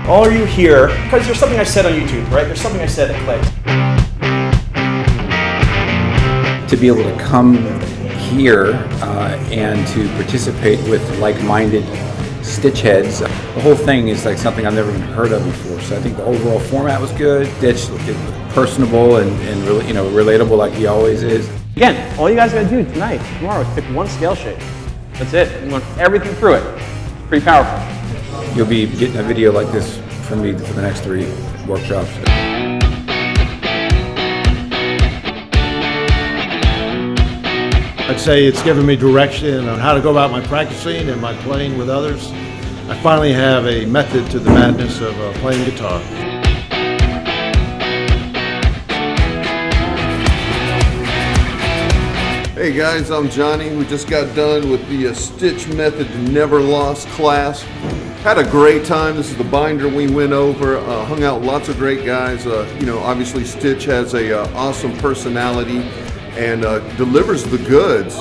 All you hear, because there's something I said on YouTube, right? There's something I said that clicks. To be able to come here and to participate with like-minded Stitch heads, the whole thing is like something I've never even heard of before. So I think the overall format was good. Stitch is personable and really, relatable like he always is. Again, all you guys gotta do tonight, tomorrow, is pick one scale shape. That's it. You learn everything through it. It's pretty powerful. You'll be getting a video like this from me for the next 3 workshops. I'd say it's given me direction on how to go about my practicing and my playing with others. I finally have a method to the madness of playing guitar. Hey guys, I'm Johnny. We just got done with the StichMethod NeverLost class. Had a great time. This is the binder we went over. Hung out with lots of great guys. Obviously Stitch has a awesome personality and delivers the goods.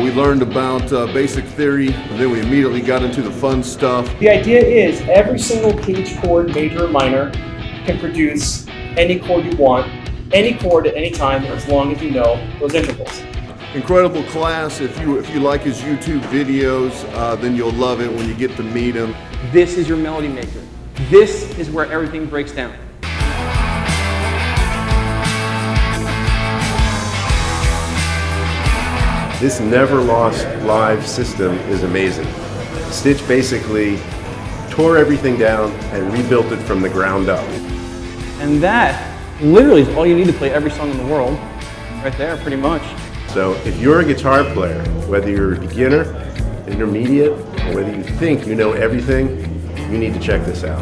We learned about basic theory, and then we immediately got into the fun stuff. The idea is every single page chord, major or minor, can produce any chord you want, any chord at any time, as long as you know those intervals. Incredible class. If you like his YouTube videos, then you'll love it when you get to meet him. This is your melody maker. This is where everything breaks down. This NeverLost live system is amazing. Stitch basically tore everything down and rebuilt it from the ground up. And that literally is all you need to play every song in the world. Right there, pretty much. So if you're a guitar player, whether you're a beginner, intermediate, or whether you think you know everything, you need to check this out.